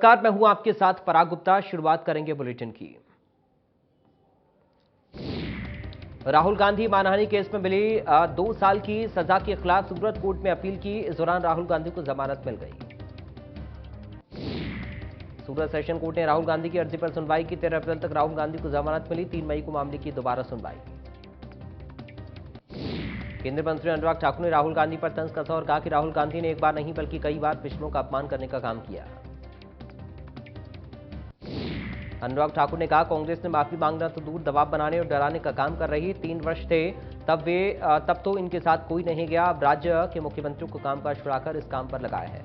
नमस्कार, मैं हूं आपके साथ पराग गुप्ता। शुरुआत करेंगे बुलेटिन की। राहुल गांधी मानहानि केस में मिली 2 साल की सजा के खिलाफ सूरत कोर्ट में अपील की। इस दौरान राहुल गांधी को जमानत मिल गई। सूरत सेशन कोर्ट ने राहुल गांधी की अर्जी पर सुनवाई की। 13 अप्रैल तक राहुल गांधी को जमानत मिली। 3 मई को मामले की दोबारा सुनवाई। केंद्रीय मंत्री अनुराग ठाकुर ने राहुल गांधी पर तंज कसा और कहा कि राहुल गांधी ने एक बार नहीं बल्कि कई बार पिछड़ों का अपमान करने का काम किया। अनुराग ठाकुर ने कहा, कांग्रेस ने माफी मांगना तो दूर, दबाव बनाने और डराने का काम कर रही। 3 वर्ष थे तब तो इनके साथ कोई नहीं गया। अब राज्य के मुख्यमंत्रियों को कामकाज छुड़ाकर इस काम पर लगाया है।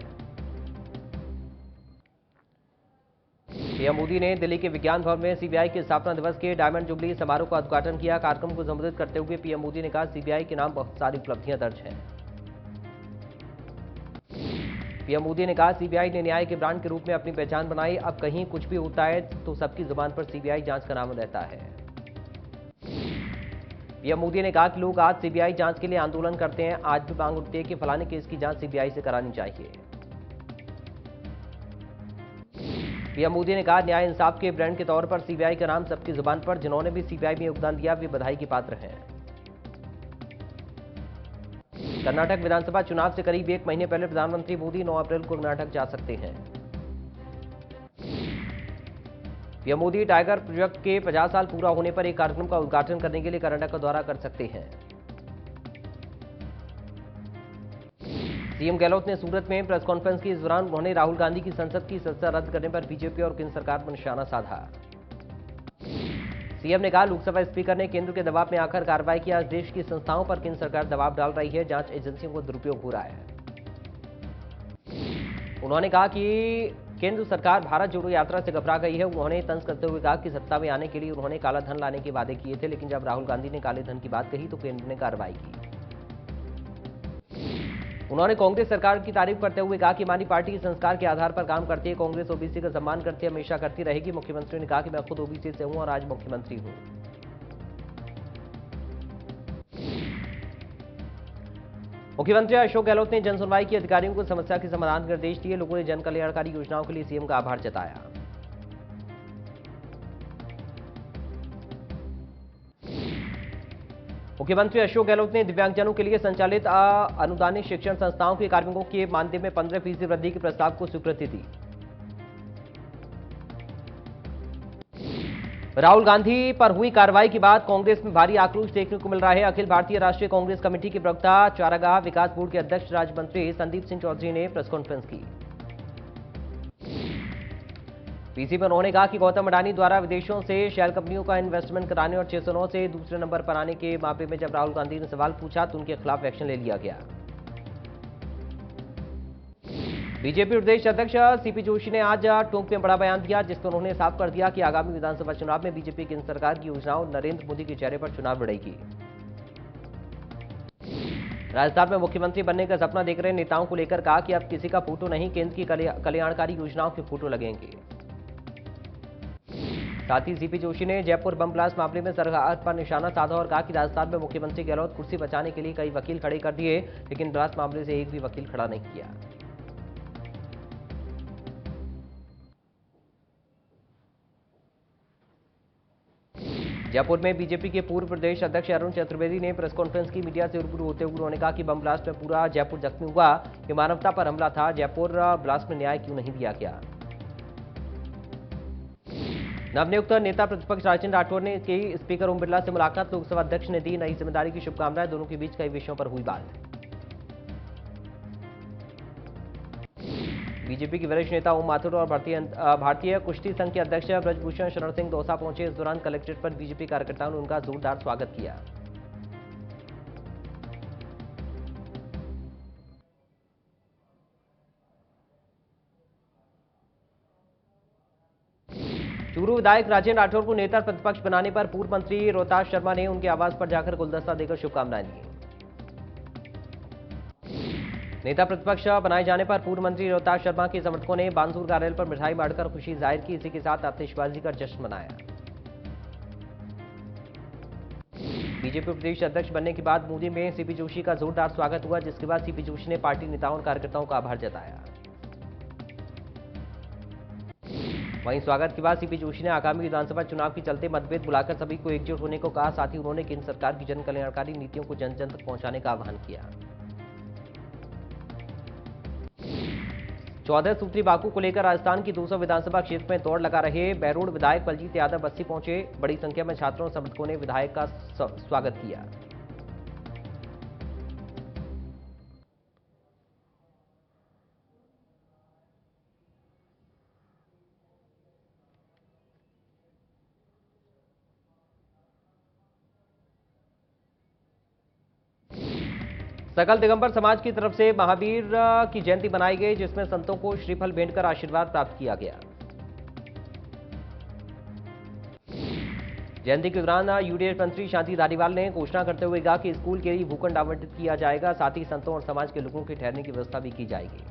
पीएम मोदी ने दिल्ली के विज्ञान भवन में सीबीआई के स्थापना दिवस के डायमंड जुबली समारोह का उद्घाटन किया। कार्यक्रम को संबोधित करते हुए पीएम मोदी ने कहा, सीबीआई के नाम बहुत सारी उपलब्धियां दर्ज हैं। पीएम मोदी ने कहा, सीबीआई ने न्याय के ब्रांड के रूप में अपनी पहचान बनाई। अब कहीं कुछ भी होता है तो सबकी जुबान पर सीबीआई जांच का नाम रहता है। पीएम मोदी ने कहा कि लोग आज सीबीआई जांच के लिए आंदोलन करते हैं। आज भी मांग उठती है कि फलाने केस की जांच सीबीआई से करानी चाहिए। पीएम मोदी ने कहा, न्याय इंसाफ के ब्रांड के तौर पर सीबीआई का नाम सबकी जुबान पर। जिन्होंने भी सीबीआई में योगदान दिया वे बधाई के पात्र हैं। कर्नाटक विधानसभा चुनाव से करीब 1 महीने पहले प्रधानमंत्री मोदी 9 अप्रैल को कर्नाटक जा सकते हैं। पीएम मोदी टाइगर प्रोजेक्ट के 50 साल पूरा होने पर एक कार्यक्रम का उद्घाटन करने के लिए कर्नाटक का दौरा कर सकते हैं। सीएम गहलोत ने सूरत में प्रेस कॉन्फ्रेंस की। इस दौरान उन्होंने राहुल गांधी की संसद की सदस्यता रद्द करने पर बीजेपी और केंद्र सरकार पर निशाना साधा। सीएम ने कहा, लोकसभा स्पीकर ने केंद्र के दबाव में आकर कार्रवाई किया। आज देश की संस्थाओं पर केंद्र सरकार दबाव डाल रही है। जांच एजेंसियों को दुरुपयोग हो रहा है। उन्होंने कहा कि केंद्र सरकार भारत जोड़ो यात्रा से घबरा गई है। उन्होंने तंज करते हुए कहा कि सत्ता में आने के लिए उन्होंने काला धन लाने के वादे किए थे, लेकिन जब राहुल गांधी ने काले धन की बात कही तो केंद्र ने कार्रवाई की। उन्होंने कांग्रेस सरकार की तारीफ करते हुए कहा कि हमारी पार्टी संस्कार के आधार पर काम करती है। कांग्रेस ओबीसी का सम्मान करती है, हमेशा करती रहेगी। मुख्यमंत्री ने कहा कि मैं खुद ओबीसी से हूं और आज मुख्यमंत्री हूं। मुख्यमंत्री अशोक गहलोत ने जन सुनवाई की। अधिकारियों को समस्या के समाधान के निर्देश दिए। लोगों ने जन कल्याणकारी योजनाओं के लिए सीएम का आभार जताया। मुख्यमंत्री अशोक गहलोत ने दिव्यांगजनों के लिए संचालित अनुदानित शिक्षण संस्थाओं के कार्मिकों के मानदेय में 15% वृद्धि के प्रस्ताव को स्वीकृति दी। राहुल गांधी पर हुई कार्रवाई के बाद कांग्रेस में भारी आक्रोश देखने को मिल रहा है। अखिल भारतीय राष्ट्रीय कांग्रेस कमेटी के प्रवक्ता चारागाह विकास बोर्ड के अध्यक्ष राज्य मंत्री संदीप सिंह चौधरी ने प्रेस कॉन्फ्रेंस की। पीसी में उन्होंने कहा कि गौतम अडानी द्वारा विदेशों से शैल कंपनियों का इन्वेस्टमेंट कराने और 609 से दूसरे नंबर पर आने के मामले में जब राहुल गांधी ने सवाल पूछा तो उनके खिलाफ एक्शन ले लिया गया। बीजेपी प्रदेश अध्यक्ष सीपी जोशी ने आज टोंक में बड़ा बयान दिया, जिसमें उन्होंने साफ कर दिया कि आगामी विधानसभा चुनाव में बीजेपी केंद्र सरकार की योजनाओं नरेंद्र मोदी के चेहरे पर चुनाव लड़ेगी। राजस्थान में मुख्यमंत्री बनने का सपना देख रहे नेताओं को लेकर कहा कि अब किसी का फोटो नहीं, केंद्र की कल्याणकारी योजनाओं के फोटो लगेंगे। साथ ही सीपी जोशी ने जयपुर बम ब्लास्ट मामले में सरकार पर निशाना साधा और कहा कि राजस्थान में मुख्यमंत्री गहलोत कुर्सी बचाने के लिए कई वकील खड़े कर दिए, लेकिन ब्लास्ट मामले से एक भी वकील खड़ा नहीं किया। जयपुर में बीजेपी के पूर्व प्रदेश अध्यक्ष अरुण चतुर्वेदी ने प्रेस कॉन्फ्रेंस की। मीडिया से रूबरू होते हुए उन्होंने कहा कि बम ब्लास्ट में पूरा जयपुर जख्मी हुआ। ये मानवता पर हमला था। जयपुर ब्लास्ट में न्याय क्यों नहीं दिया गया। नवनियुक्त नेता प्रतिपक्ष राजेंद्र राठौर ने की स्पीकर ओम बिरला से मुलाकात। लोकसभा अध्यक्ष ने दी नई जिम्मेदारी की शुभकामनाएं। दोनों के बीच कई विषयों पर हुई बात। बीजेपी के वरिष्ठ नेता ओम माथुर और भारतीय कुश्ती संघ के अध्यक्ष ब्रजभूषण शरण सिंह दौसा पहुंचे। इस दौरान कलेक्ट्रेट पर बीजेपी कार्यकर्ताओं ने उनका जोरदार स्वागत किया। चूरू विधायक राजेंद्र राठौर को नेता प्रतिपक्ष बनाने पर पूर्व मंत्री रोहताश शर्मा ने उनके आवास पर जाकर गुलदस्ता देकर शुभकामनाएं दी। नेता प्रतिपक्ष बनाए जाने पर पूर्व मंत्री रोहताश शर्मा के समर्थकों ने बानसूर कार्यालय पर मिठाई बांटकर खुशी जाहिर की। इसी के साथ आतिशबाजी कर जश्न मनाया। बीजेपी प्रदेश अध्यक्ष बनने के बाद मोदी में सीपी जोशी का जोरदार स्वागत हुआ, जिसके बाद सीपी जोशी ने पार्टी नेताओं और कार्यकर्ताओं का आभार जताया। वहीं स्वागत के बाद सीपी जोशी ने आगामी विधानसभा चुनाव के चलते मतभेद बुलाकर सभी को एकजुट होने को कहा। साथ ही उन्होंने केंद्र सरकार की जन कल्याणकारी नीतियों को जन जन तक पहुंचाने का आह्वान किया। 14 सूत्री बाकू को लेकर राजस्थान की 200 विधानसभा क्षेत्र में दौड़ लगा रहे बहरोड विधायक बलजीत यादव बस्सी पहुंचे। बड़ी संख्या में छात्रों और समर्थकों ने विधायक का स्वागत किया। सकल दिगंबर समाज की तरफ से महावीर की जयंती मनाई गई, जिसमें संतों को श्रीफल भेंट कर आशीर्वाद प्राप्त किया गया। जयंती के दौरान यूडीएफ मंत्री शांति धारीवाल ने घोषणा करते हुए कहा कि स्कूल के लिए भूखंड आवंटित किया जाएगा। साथ ही संतों और समाज के लोगों के ठहरने की व्यवस्था भी की जाएगी।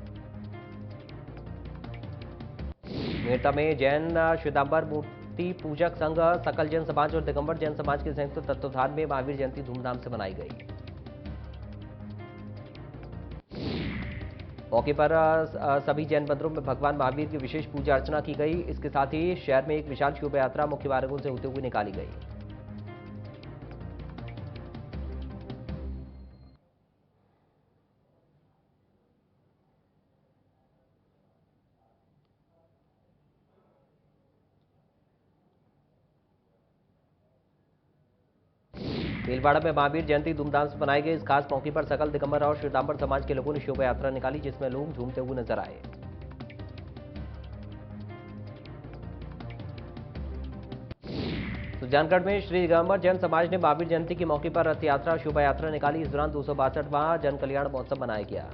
मेरठा में जैन श्वेतांबर मूर्ति पूजक संघ, सकल जैन समाज और दिगंबर जैन समाज के संयुक्त तत्वावधान में महावीर जयंती धूमधाम से मनाई गई। मौके पर सभी जैन मंदिरों में भगवान महावीर की विशेष पूजा अर्चना की गई। इसके साथ ही शहर में एक विशाल शोभा यात्रा मुख्य मार्गों से होते हुए निकाली गई। भीलवाड़ा में महावीर जयंती धूमधाम से मनाई गई। इस खास मौके पर सकल दिगंबर और श्वेतांबर समाज के लोगों ने शोभा यात्रा निकाली, जिसमें लोग झूमते हुए नजर आए। सुजानगढ़ में श्री दिगंबर जैन समाज ने महावीर जयंती के मौके पर रथ यात्रा शोभा यात्रा निकाली। इस दौरान 262वां जन कल्याण महोत्सव मनाया गया।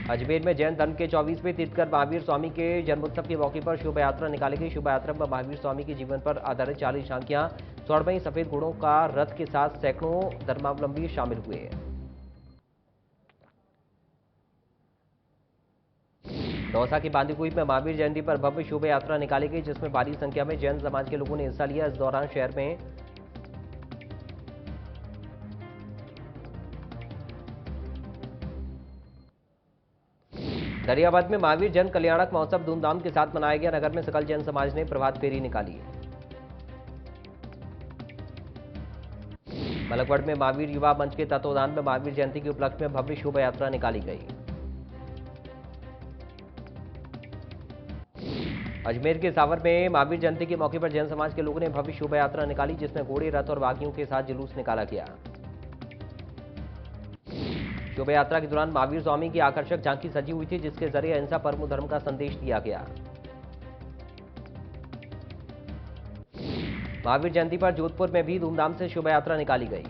अजमेर में जैन धर्म के 24वें तीर्थंकर महावीर स्वामी के जन्मोत्सव के मौके पर शोभा यात्रा निकाली गई। शोभा यात्रा में महावीर स्वामी के जीवन पर आधारित 40 झांकियां, 16 सफेद घोड़ों का रथ के साथ सैकड़ों धर्मावलंबी शामिल हुए। दौसा की बांदीकुई में महावीर जयंती पर भव्य शोभा यात्रा निकाली गई, जिसमें भारी संख्या में जैन समाज के लोगों ने हिस्सा लिया। इस दौरान शहर में दरियाबाद में महावीर जन कल्याणक महोत्सव धूमधाम के साथ मनाया गया। नगर में सकल जैन समाज ने प्रभात फेरी निकाली। मलकगढ़ में महावीर युवा मंच के तत्वावधान में महावीर जयंती के उपलक्ष्य में भव्य शोभा यात्रा निकाली गई। अजमेर के सावर में महावीर जयंती के मौके पर जैन समाज के लोगों ने भव्य शोभा यात्रा निकाली, जिसमें घोड़े, रथ और बागियों के साथ जुलूस निकाला गया। शोभा यात्रा के दौरान महावीर स्वामी की आकर्षक झांकी सजी हुई थी, जिसके जरिए अहिंसा परमो धर्म का संदेश दिया गया। महावीर जयंती पर जोधपुर में भी धूमधाम से शोभा यात्रा निकाली गई।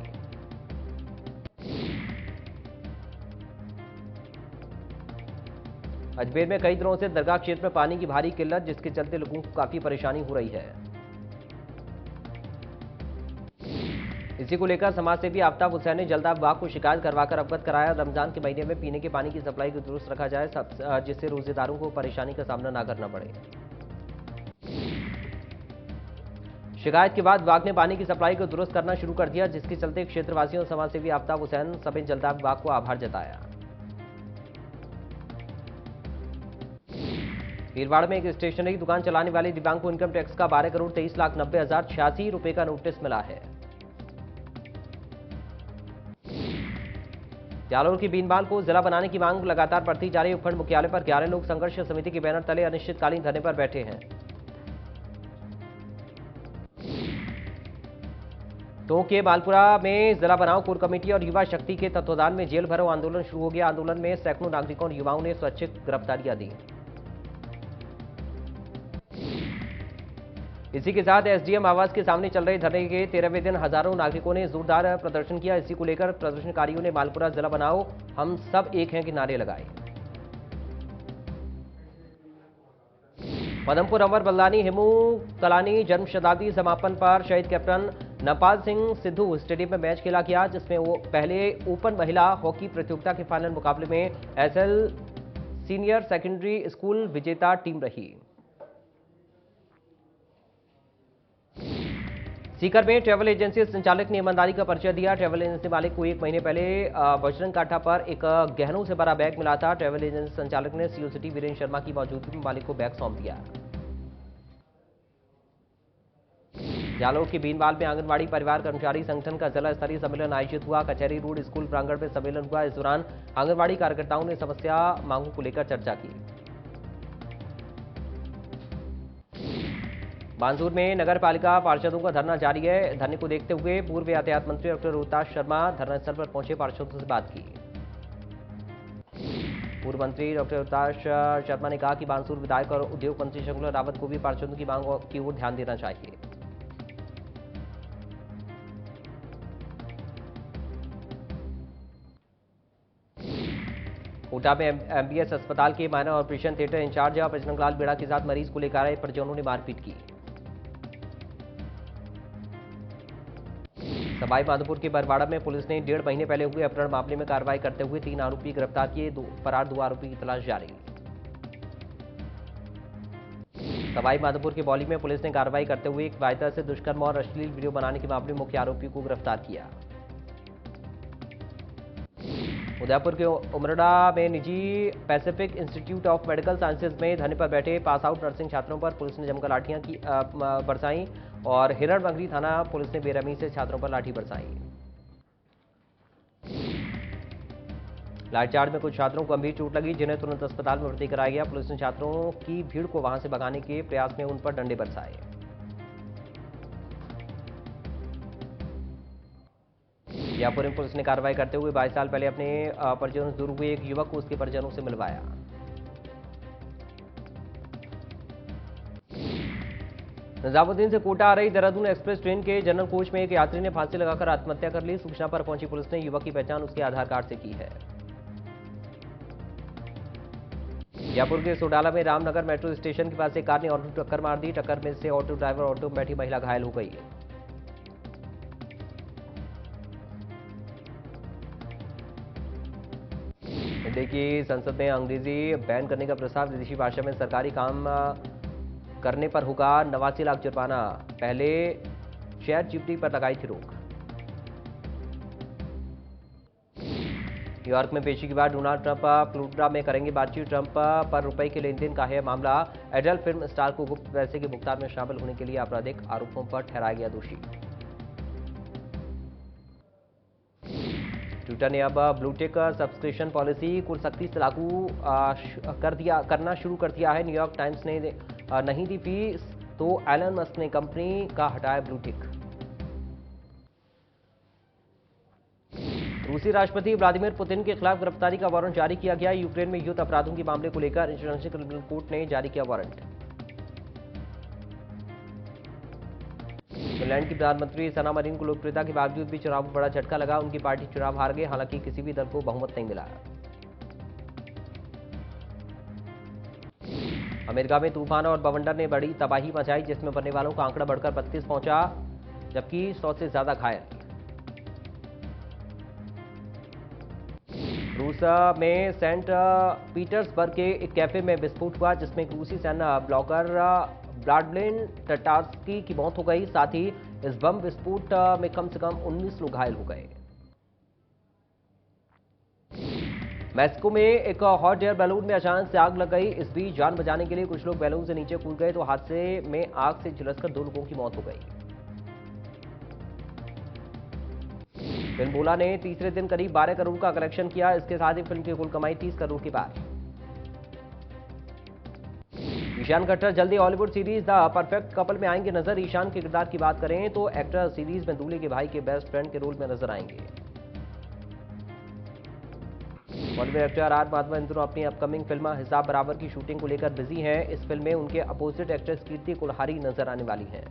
अजमेर में कई दिनों से दरगाह क्षेत्र में पानी की भारी किल्लत, जिसके चलते लोगों को काफी परेशानी हो रही है। इसी को लेकर समाज सेवी आफ्ताब हुसैन ने जल्दाब विभाग को शिकायत करवाकर अवगत कराया। रमजान के महीने में पीने के पानी की सप्लाई को दुरुस्त रखा जाए, जिससे रोजेदारों को परेशानी का सामना न करना पड़े। शिकायत के बाद विभाग ने पानी की सप्लाई को दुरुस्त करना शुरू कर दिया, जिसके चलते क्षेत्रवासियों और समाज सेवी आफ्ताब हुसैन सभी जल्दाब विभाग को आभार जताया। भीलवाड़ा में एक स्टेशनरी दुकान चलाने वाले दिव्यांग को इनकम टैक्स का 12,23,90,086 रुपए का नोटिस मिला है। जालौर की बीनबाल को जिला बनाने की मांग लगातार बढ़ती जा रही। उपखंड मुख्यालय पर 11 लोग संघर्ष समिति के बैनर तले अनिश्चितकालीन धरने पर बैठे हैं। टोंक के बालपुरा में जिला बनाओ कोर कमेटी और युवा शक्ति के तत्वावधान में जेल भरो आंदोलन शुरू हो गया। आंदोलन में सैकड़ों नागरिकों और युवाओं ने स्वैच्छिक गिरफ्तारियां दी। इसी के साथ एसडीएम आवास के सामने चल रहे धरने के 13वें दिन हजारों नागरिकों ने जोरदार प्रदर्शन किया। इसी को लेकर प्रदर्शनकारियों ने बालपुरा जिला बनाओ हम सब एक हैं के नारे लगाए। पदमपुर अमर बल्लानी हेमू कलानी जन्म शताब्दी समापन पर शहीद कैप्टन नवपाल सिंह सिद्धू स्टेडियम में मैच खेला गया, जिसमें वो पहले ओपन महिला हॉकी प्रतियोगिता के फाइनल मुकाबले में एसएल सीनियर सेकेंडरी स्कूल विजेता टीम रही। सीकर में ट्रैवल एजेंसी संचालक ने ईमानदारी का परिचय दिया। ट्रैवल एजेंसी मालिक को 1 महीने पहले बजरंग काठा पर एक गहनों से भरा बैग मिला था। ट्रैवल एजेंसी संचालक ने सीओ सिटी वीरेंद्र शर्मा की मौजूदगी में मालिक को बैग सौंप दिया। जालोर के बीनवाल में आंगनबाड़ी परिवार कर्मचारी संगठन का जिला स्तरीय सम्मेलन आयोजित हुआ। कचहरी रोड स्कूल प्रांगण में सम्मेलन हुआ। इस दौरान आंगनबाड़ी कार्यकर्ताओं ने समस्या मांगों को लेकर चर्चा की। बानसूर में नगर पालिका पार्षदों का धरना जारी है। धरने को देखते हुए पूर्व यातायात मंत्री डॉक्टर रोहताश शर्मा धरनास्थल पर पहुंचे पार्षदों से बात की। पूर्व मंत्री डॉक्टर रोहताश शर्मा ने कहा कि बानसूर विधायक और उद्योग मंत्री शंकर रावत को भी पार्षदों की मांग की ओर ध्यान देना चाहिए। कोटा में एमबीएस अस्पताल के minor operation theatre incharge Bajrang Lal Bera के साथ मरीज को लेकर आए परिजनों ने मारपीट की। सवाई माधोपुर के बरवाड़ा में पुलिस ने 1.5 महीने पहले हुए अपहरण मामले में कार्रवाई करते हुए 3 आरोपी गिरफ्तार किए। फरार 2 आरोपी की तलाश जारी। सवाई माधोपुर के बौली में पुलिस ने कार्रवाई करते हुए एक वायदा से दुष्कर्म और अश्लील वीडियो बनाने के मामले में मुख्य आरोपी को गिरफ्तार किया। उदयपुर के उमरड़ा में निजी Pacific institute of medical sciences में धरने पर बैठे पास आउट नर्सिंग छात्रों पर पुलिस ने जमकर लाठियां की बरसाई और हिरणबंगरी थाना पुलिस ने बेरहमी से छात्रों पर लाठी बरसाई। लाठीचार्ज में कुछ छात्रों को गंभीर चोट लगी, जिन्हें तुरंत अस्पताल में भर्ती कराया गया। पुलिस ने छात्रों की भीड़ को वहां से भगाने के प्रयास में उन पर डंडे बरसाए। जयपुर में पुलिस ने कार्रवाई करते हुए 22 साल पहले अपने परिजनों से दूर हुए एक युवक को उसके परिजनों से मिलवाया। निजामुद्दीन से कोटा आ रही देहरादून एक्सप्रेस ट्रेन के जनरल कोच में एक यात्री ने फांसी लगाकर आत्महत्या कर ली। सूचना पर पहुंची पुलिस ने युवक की पहचान उसके आधार कार्ड से की है। जयपुर के सोडाला में रामनगर मेट्रो स्टेशन के पास एक कार ने ऑटो टक्कर मार दी। टक्कर में से ऑटो ड्राइवर और ऑटो में बैठी महिला घायल हो गई। इंडिया की संसद में अंग्रेजी बैन करने का प्रस्ताव। विदेशी भाषा में सरकारी काम करने पर होगा 89 लाख जुर्माना। पहले शेयर जीपीटी पर लगाई थी रोक। न्यूयॉर्क में पेशी के बाद डोनाल्ड ट्रंप फ्लोरिडा में करेंगे बातचीत। ट्रंप पर रुपए के लेन देन का है मामला। एडल फिल्म स्टार को गुप्त पैसे के भुगतान में शामिल होने के लिए आपराधिक आरोपों पर ठहराया गया दोषी। ट्विटर ने अब ब्लूटिक सब्सक्रिप्शन पॉलिसी को सख्ती से लागू करना शुरू कर दिया है। न्यूयॉर्क टाइम्स ने नहीं दी फीस तो एलन मस्क ने कंपनी का हटाया ब्लूटिक। रूसी राष्ट्रपति व्लादिमीर पुतिन के खिलाफ गिरफ्तारी का वारंट जारी किया गया। यूक्रेन में युद्ध अपराधों के मामले को लेकर इंटरनेशनल क्रिमिनल कोर्ट ने जारी किया वारंट। फिनलैंड की प्रधानमंत्री सना मरीन को लोकप्रियता के बावजूद भी चुनाव में बड़ा झटका लगा। उनकी पार्टी चुनाव हार गई। हालांकि किसी भी दल को बहुमत नहीं मिला। अमेरिका में तूफान और बवंडर ने बड़ी तबाही मचाई, जिसमें मरने वालों का आंकड़ा बढ़कर 32 पहुंचा, जबकि 100 से ज्यादा घायल। रूस में सेंट पीटर्सबर्ग के एक कैफे में विस्फोट हुआ, जिसमें एक रूसी सेना ब्लॉगर व्लादिमीर टटार्स्की की मौत हो गई। साथ ही इस बम विस्फोट में कम से कम 19 लोग घायल हो गए। मैक्सिको में एक हॉट एयर बैलून में अचानक से आग लग गई। इस बीच जान बचाने के लिए कुछ लोग बैलून से नीचे कूद गए तो हादसे में आग से झुलसकर 2 लोगों की मौत हो गई। फिल्म भोला ने तीसरे दिन करीब 12 करोड़ का कलेक्शन किया। इसके साथ ही फिल्म की कुल कमाई 30 करोड़ के पार। ईशान खट्टर जल्दी Hollywood series the perfect couple में आएंगे नजर। ईशान के किरदार की बात करें तो एक्टर सीरीज में दूल्हे के भाई के बेस्ट फ्रेंड के रोल में नजर आएंगे। बॉलीवुड एक्टर आर माधवन इन दिनों अपनी अपकमिंग फिल्म हिसाब बराबर की शूटिंग को लेकर बिजी हैं। इस फिल्म में उनके अपोजिट एक्ट्रेस कीर्ति कुल्हारी नजर आने वाली हैं।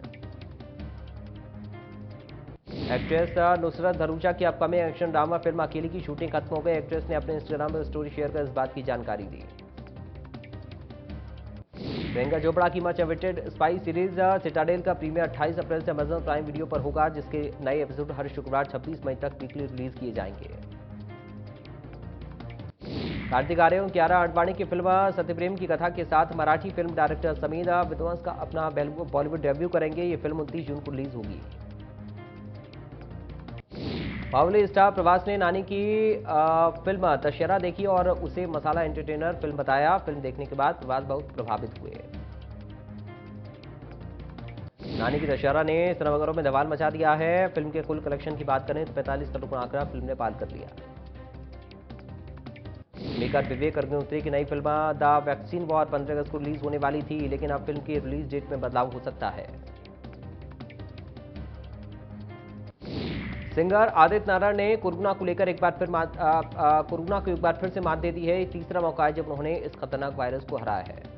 एक्ट्रेस नुसरत भरूचा की अपकमिंग एक्शन ड्रामा फिल्म अकेली की शूटिंग खत्म हो गई। एक्ट्रेस ने अपने इंस्टाग्राम पर स्टोरी शेयर कर इस बात की जानकारी दी। प्रियंका चोपड़ा की much awaited spy series Citadel का प्रीमियर 28 अप्रैल से अमेजन प्राइम वीडियो पर होगा, जिसके नए एपिसोड हर शुक्रवार 26 मई तक वीकली रिलीज किए जाएंगे। कार्तिक आर्यन और कियारा आडवाणी की फिल्म सत्यप्रेम की कथा के साथ मराठी फिल्म डायरेक्टर समीर विद्वांस का अपना बॉलीवुड डेब्यू करेंगे। ये फिल्म 29 जून को रिलीज होगी। बाहुबली स्टार प्रभास ने नानी की फिल्म दशहरा देखी और उसे मसाला एंटरटेनर फिल्म बताया। फिल्म देखने के बाद प्रभास बहुत प्रभावित हुए। नानी की दशहरा ने सिनेमाघरों में धमाल मचा दिया है। फिल्म के कुल कलेक्शन की बात करें तो 45 करोड़ का आंकड़ा फिल्म ने पार कर लिया। मेकर विवेक अग्निहोत्री की नई फिल्म द वैक्सीन वॉर 15 अगस्त को रिलीज होने वाली थी, लेकिन अब फिल्म की रिलीज डेट में बदलाव हो सकता है। सिंगर आदित्य नारायण ने कोरोना को लेकर कोरोना को एक बार फिर से मात दे दी है। तीसरा मौका है जब उन्होंने इस खतरनाक वायरस को हराया है।